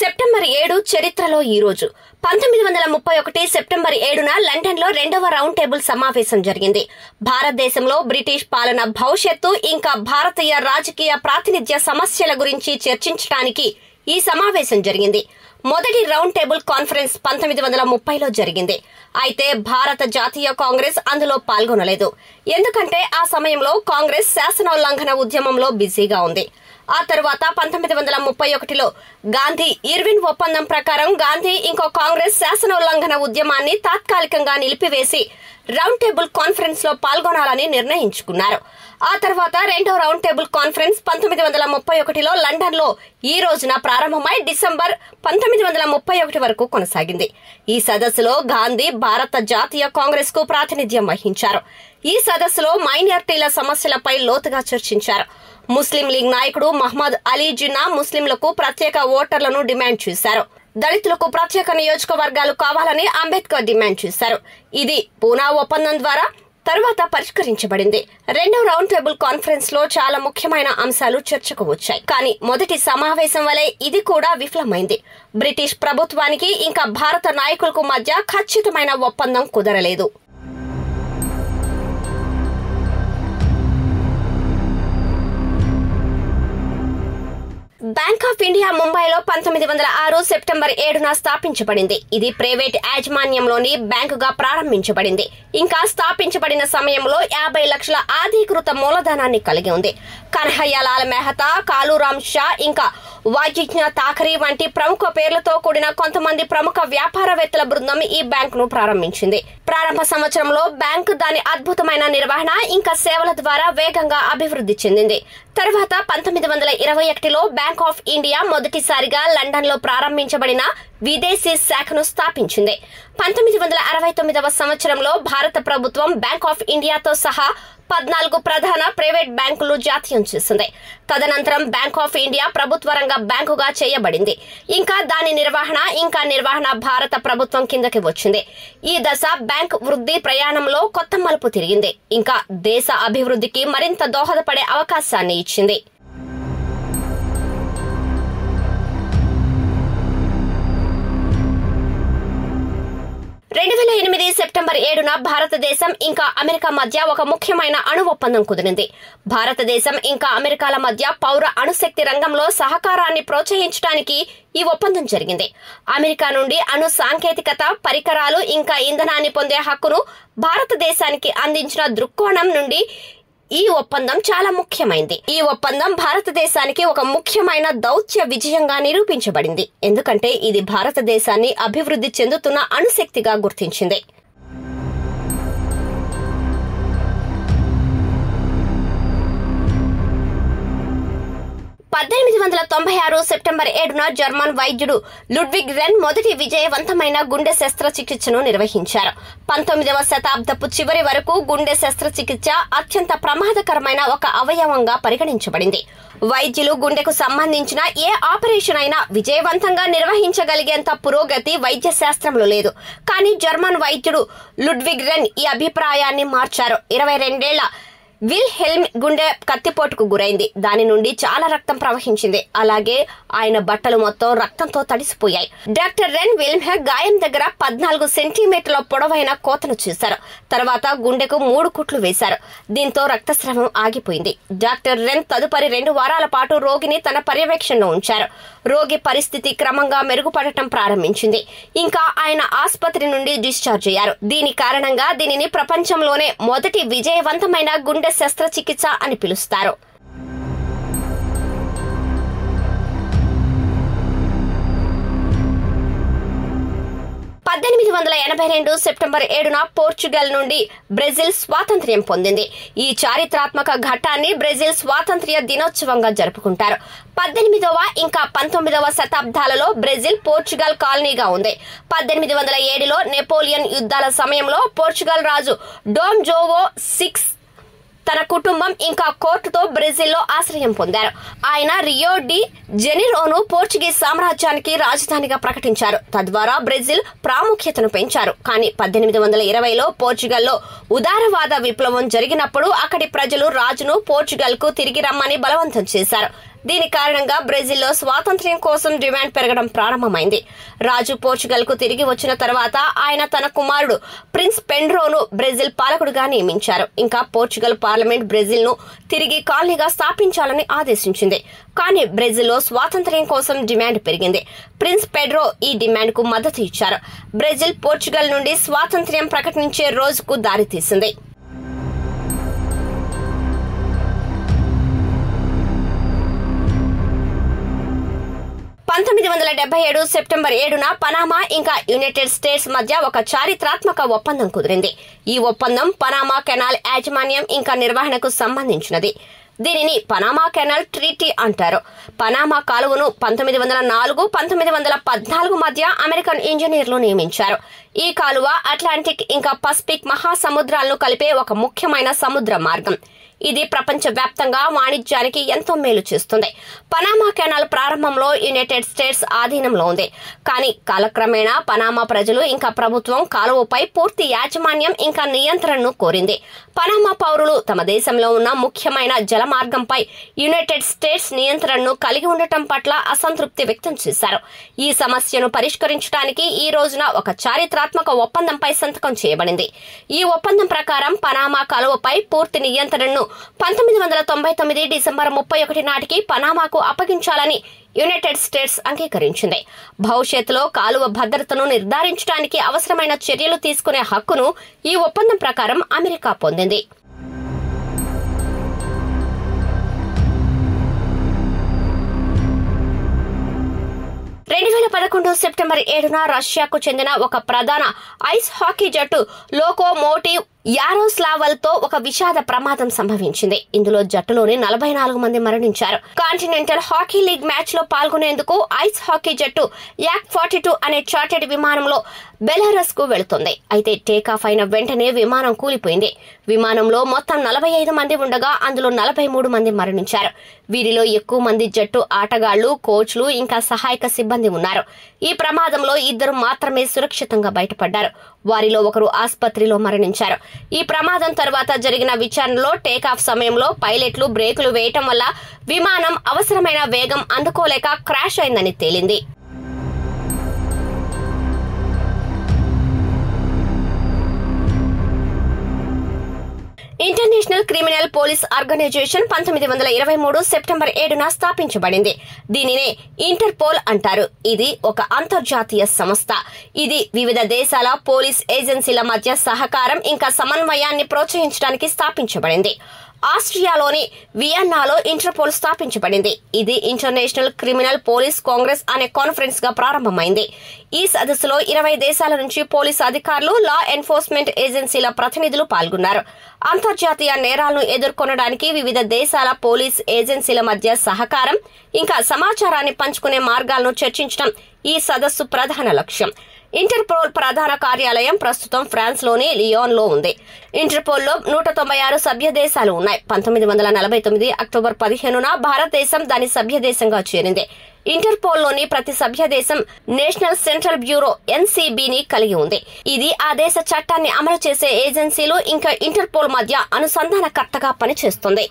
September 7 చరిత్రలో ఈ రోజు 1931 సెప్టెంబర్ 7న లండన్లో రెండవ రౌండ్ టేబుల్ సమావేశం జరిగింది. భారతదేశంలో బ్రిటిష్ పాలన భవిష్యత్తు ఇంకా భారతీయ రాజకీయ ప్రాతినిధ్య సమస్యల గురించి చర్చించడానికి ఈ సమావేశం జరిగింది. మొదటి రౌండ్ టేబుల్ కాన్ఫరెన్స్ 1930లో జరిగింది. అయితే భారత జాతీయ కాంగ్రెస్ అందులో పాల్గొనలేదు. ఎందుకంటే ఆ సమయంలో కాంగ్రెస్ శాసనోల్లంఘన ఉద్యమంలో బిజీగా ఉంది. ఆ తర్వాత 1931లో గాంధీ ఇర్విన్ ఒప్పందం ప్రకారం గాంధీ ఇంకో కాంగ్రెస్ శాసనోల్లంఘన ఉద్యమాన్ని తాత్కాలికంగా నిలిపివేసి రౌండ్ టేబుల్ కాన్ఫరెన్స్ లో పాల్గొనాలని నిర్ణయించుకున్నారు. ఆ తర్వాత రెండో రౌండ్ టేబుల్ కాన్ఫరెన్స్ 1931లో లండన్ లో ఈ రోజున ప్రారంభమై డిసెంబర్ 1931 వరకు కొనసాగింది. ఈ సదస్సులో గాంధీ భారత జాతీయ కాంగ్రెస్ కు ప్రాతినిధ్యం వహించారు. ఈ సదస్సులో మైనారిటీల సమస్యలపై లోతుగా చర్చించారు. ముస్లిం లీగ్ నాయకుడు మహ్మద్ అలీ జిన్నా ముస్లింలకు ప్రత్యేక ఓటర్లను డిమాండ్ చేశారు. దళితులకు ప్రత్యేక నియోజకవర్గాలు కావాలని అంబేద్కర్ డిమాండ్ చేశారు. ఇది పూనా ఒప్పందం ద్వారా తర్వాత పరిష్కరించబడింది. రెండో రౌండ్ టేబుల్ కాన్ఫరెన్స్ లో చాలా ముఖ్యమైన అంశాలు చర్చకు వచ్చాయి. కానీ మొదటి సమావేశం వలె ఇది కూడా విఫలమైంది. బ్రిటిష్ ప్రభుత్వానికి ఇంకా భారత నాయకులకు మధ్య ఖచ్చితమైన ఒప్పందం కుదరలేదు. బ్యాంక్ ఆఫ్ ఇండియా ముంబైలో 1906 సెప్టెంబర్ 7న స్థాపించబడింది. ఇది ప్రైవేట్ యాజమాన్యంలోని బ్యాంకుగా ప్రారంభించబడింది. ఇంకా స్థాపించబడిన సమయంలో 50 లక్షల అధీకృత మూలధనాన్ని కలిగి ఉంది. కన్హయ్యాలాల్ మెహతా, కాలూరామ్ షా, ఇంకా వాజిజ్ఞ తాఖరీ వంటి ప్రముఖ పేర్లతో కూడిన కొంతమంది ప్రముఖ వ్యాపారవేత్తల బృందం ఈ బ్యాంకును ప్రారంభించింది. ప్రారంభ సంవత్సరంలో బ్యాంకు దాని అద్భుతమైన నిర్వహణ ఇంకా సేవల ద్వారా వేగంగా అభివృద్ధి చెందింది. తర్వాత 1921లో బ్యాంక్ ఆఫ్ ఇండియా మొదటిసారిగా లండన్ లో ప్రారంభించబడిన విదేశీ శాఖను స్థాపించింది. 1969వ సంవత్సరంలో భారత ప్రభుత్వం బ్యాంక్ ఆఫ్ ఇండియాతో సహా 14 ప్రధాన ప్రైవేట్ బ్యాంకులు జాతీయం చేసింది. తదనంతరం బ్యాంక్ ఆఫ్ ఇండియా ప్రభుత్వ రంగ బ్యాంకుగా చేయబడింది. ఇంకా దాని నిర్వహణ భారత ప్రభుత్వం కిందకి వచ్చింది. ఈ దశ బ్యాంక్ వృద్ధి ప్రయాణంలో కొత్త మలుపు తిరిగింది. ఇంకా దేశ అభివృద్ధికి మరింత దోహదపడే అవకాశాన్ని ఇచ్చింది. 2008 సెప్టెంబర్ 7న భారతదేశం ఇంకా అమెరికా మధ్య ఒక ముఖ్యమైన అణు ఒప్పందం కుదిరింది. భారతదేశం ఇంకా అమెరికాల మధ్య పౌర అణుశక్తి రంగంలో సహకారాన్ని ప్రోత్సహించడానికి ఈ ఒప్పందం జరిగింది. అమెరికా నుండి అణు సాంకేతికత, పరికరాలు ఇంకా ఇంధనాన్ని పొందే హక్కును భారతదేశానికి అందించిన దృక్కోణం నుండి ఈ ఒప్పందం చాలా ముఖ్యమైంది. ఈ ఒప్పందం భారతదేశానికి ఒక ముఖ్యమైన దౌత్య విజయంగా నిరూపించబడింది. ఎందుకంటే ఇది భారతదేశాన్ని అభివృద్ధి చెందుతున్న అణుశక్తిగా గుర్తించింది. 1896 సెప్టెంబర్ 7న జర్మన్ వైద్యుడు లుడ్విగ్ రెన్ మొదటి విజయవంతమైన గుండె శస్త్రచికిత్సను నిర్వహించారు. 19వ శతాబ్దపు చివరి వరకు గుండె శస్త్రచికిత్స అత్యంత ప్రమాదకరమైన ఒక అవయవంగా పరిగణించబడింది. వైద్యులు గుండెకు సంబంధించిన ఏ ఆపరేషన్ అయినా విజయవంతంగా నిర్వహించగలిగేంత పురోగతి వైద్య శాస్త్రంలో లేదు. కానీ జర్మన్ వైద్యుడు లుడ్విగ్ రెన్ ఈ అభిప్రాయాన్ని మార్చారు. 22 ఏళ్ల విల్హెల్మ్ గుండె కత్తిపోటుకు గురైంది. దాని నుండి చాలా రక్తం ప్రవహించింది. అలాగే ఆయన బట్టలు మొత్తం రక్తంతో తడిసిపోయాయి. డాక్టర్ రెన్ విల్హెల్మ్ గాయం దగ్గర 14 సెంటీమీటర్ల పొడవైన కోతను చేశారు. తర్వాత గుండెకు 3 కుట్లు వేశారు. దీంతో రక్తస్రావం ఆగిపోయింది. డాక్టర్ రెన్ తదుపరి 2 వారాల పాటు రోగిని తన పర్యవేక్షణలో ఉంచారు. రోగి పరిస్థితి క్రమంగా మెరుగుపడటం ప్రారంభించింది. ఇంకా ఆయన ఆసుపత్రి నుండి డిశ్చార్జ్ అయ్యారు. దీని కారణంగా దీనిని ప్రపంచంలోనే మొదటి విజయవంతమైన గుండె శస్త్రచికిత్స అని పిలుస్తారు. 1882 సెప్టెంబర్ 7న పోర్చుగల్ నుండి బ్రెజిల్ స్వాతంత్ర్యం పొందింది. ఈ చారిత్రాత్మక ఘట్టాన్ని బ్రెజిల్ స్వాతంత్ర్య దినోత్సవంగా జరుపుకుంటారు. 18వ ఇంకా 19వ శతాబ్దాలలో బ్రెజిల్ పోర్చుగల్ కాలనీగా ఉంది. 1807లో నెపోలియన్ యుద్ధాల సమయంలో పోర్చుగల్ రాజు డోమ్ జోవో 6 తన కుటుంబం ఇంకా కోర్టుతో బ్రెజిల్లో ఆశ్రయం పొందారు. ఆయన రియో డి జెనిరోను పోర్చుగీస్ సామ్రాజ్యానికి రాజధానిగా ప్రకటించారు. తద్వారా బ్రెజిల్ ప్రాముఖ్యతను పెంచారు. కానీ 1820లో పోర్చుగల్లో ఉదారవాద విప్లవం జరిగినప్పుడు అక్కడి ప్రజలు రాజును పోర్చుగల్ కు తిరిగి రమ్మని బలవంతం చేశారు. దీని కారణంగా బ్రెజిల్లో స్వాతంత్ర్యం కోసం డిమాండ్ పెరగడం ప్రారంభమైంది. రాజు పోర్చుగల్ కు తిరిగి వచ్చిన తర్వాత ఆయన తన కుమారుడు ప్రిన్స్ పెడ్రోను బ్రెజిల్ పాలకుడిగా నియమించారు. ఇంకా పోర్చుగల్ పార్లమెంట్ బ్రెజిల్ ను తిరిగి కాలనీగా స్థాపించాలని ఆదేశించింది. కానీ బ్రెజిల్లో స్వాతంత్ర్యం కోసం డిమాండ్ పెరిగింది. ప్రిన్స్ పెడ్రో ఈ డిమాండ్ కు మద్దతు ఇచ్చారు. బ్రెజిల్ పోర్చుగల్ నుండి స్వాతంత్ర్యం ప్రకటించే రోజుకు దారితీసింది. 1977 సెప్టెంబర్ 7న పనామా ఇంకా యునైటెడ్ స్టేట్స్ మధ్య ఒక చారిత్రాత్మక ఒప్పందం కుదిరింది. ఈ ఒప్పందం పనామా కెనాల్ యాజమాన్యం ఇంకా నిర్వహణకు సంబంధించినది. దీనిని పనామా కెనాల్ ట్రీటీ అంటారు. పనామా కాలువను 1904-1914 మధ్య అమెరికన్ ఇంజనీర్లు నియమించారు. ఈ కాలువ అట్లాంటిక్ ఇంకా పసిఫిక్ మహాసముద్రాలను కలిపే ఒక ముఖ్యమైన సముద్ర మార్గం. ఇది ప్రపంచవ్యాప్తంగా వాణిజ్యానికి ఎంతో మేలు చేస్తుంది. పనామా కెనాల్ ప్రారంభంలో యునైటెడ్ స్టేట్స్ ఆధీనంలో ఉంది. కానీ కాలక్రమేణా పనామా ప్రజలు ఇంకా ప్రభుత్వం కాలువపై పూర్తి యాజమాన్యం ఇంకా నియంత్రణను కోరింది. పనామా పౌరులు తమ దేశంలో ఉన్న ముఖ్యమైన జల మార్గంపై యునైటెడ్ స్టేట్స్ నియంత్రణను కలిగి ఉండటం పట్ల అసంతృప్తి వ్యక్తం చేశారు. ఈ సమస్యను పరిష్కరించడానికి ఈ రోజున ఒక చారిత్రాత్మక ఒప్పందంపై సంతకం చేయబడింది. ఈ ఒప్పందం ప్రకారం పనామా కాలువపై పూర్తి నియంత్రణను 1999 డిసెంబర్ 31 నాటికి పనామాకు అప్పగించాలని యునైటెడ్ స్టేట్స్ అంగీకరించింది. భవిష్యత్తులో కాలువ భద్రతను నిర్ధారించడానికి అవసరమైన చర్యలు తీసుకునే హక్కును ఈ ఒప్పందం ప్రకారం అమెరికా పొందింది. 2011 సెప్టెంబర్ 7న రష్యాకు చెందిన ఒక ప్రధాన ఐస్ హాకీ జట్టు లోకోమోటివ్ యారోస్లావల్ తో ఒక విషాద ప్రమాదం సంభవించింది. ఇందులో జట్టులోని 44 మంది మరణించారు. కాంటినెంటల్ హాకీ లీగ్ మ్యాచ్ లో పాల్గొనేందుకు ఐస్ హాకీ జట్టు యాక్-42 అనే చార్టెడ్ విమానంలో బెలారస్ కు వెళుతుంది. అయితే టేకాఫ్ అయిన వెంటనే విమానం కూలిపోయింది. విమానంలో మొత్తం 45 మంది ఉండగా అందులో 43 మంది మరణించారు. వీరిలో ఎక్కువ మంది జట్టు ఆటగాళ్లు, కోచ్లు ఇంకా సహాయక సిబ్బంది ఉన్నారు. ఈ ప్రమాదంలో 2 మాత్రమే సురక్షితంగా బయటపడ్డారు. వారిలో ఒకరు ఆసుపత్రిలో మరణించారు. ఈ ప్రమాదం తర్వాత జరిగిన విచారణలో టేకాఫ్ సమయంలో పైలట్లు బ్రేకులు వేయటం వల్ల విమానం అవసరమైన వేగం అందుకోలేక క్రాష్ అయిందని తేలింది. International criminal police organisation 1923 September 7న స్థాపించబడింది. దీనినే ఇంటర్పోల్ అంటారు. ఇది ఒక అంతర్జాతీయ సంస్థ. ఇది వివిధ దేశాల పోలీస్ ఏజెన్సీల మధ్య సహకారం ఇంకా సమన్వయాన్ని ప్రోత్సహించడానికి స్థాపించబడింది. ఆస్ట్రియాలోని వియన్నాలో ఇంటర్పోల్ స్థాపించబడింది. ఇది ఇంటర్నేషనల్ క్రిమినల్ పోలీస్ కాంగ్రెస్ అనే కాన్ఫరెన్స్ గా ప్రారంభమైంది. ఈ సదస్సులో 20 దేశాల నుంచి పోలీసు అధికారులు, లా ఎన్ఫోర్స్మెంట్ ఏజెన్సీల ప్రతినిధులు పాల్గొన్నారు. అంతర్జాతీయ నేరాలను ఎదుర్కొనడానికి వివిధ దేశాల పోలీస్ ఏజెన్సీల మధ్య సహకారం ఇంకా సమాచారాన్ని పంచుకునే మార్గాలను చర్చించడం ఈ సదస్సు ప్రధాన లక్ష్యం. ఇంటర్పోల్ ప్రధాన కార్యాలయం ప్రస్తుతం ఫ్రాన్స్ లోని లియోన్ లో ఉంది. ఇంటర్పోల్ లో 196 సభ్య దేశాలు ఉన్నాయి. 1949 అక్టోబర్ 15న భారతదేశం దాని సభ్య దేశంగా చేరింది. ఇంటర్పోల్ లోని ప్రతి సభ్య దేశం నేషనల్ సెంట్రల్ బ్యూరో NCBని కలిగి ఉంది. ఇది ఆ దేశ చట్టాన్ని అమలు చేసే ఏజెన్సీలు ఇంకా ఇంటర్పోల్ మధ్య అనుసంధానకర్తగా పనిచేస్తుంది.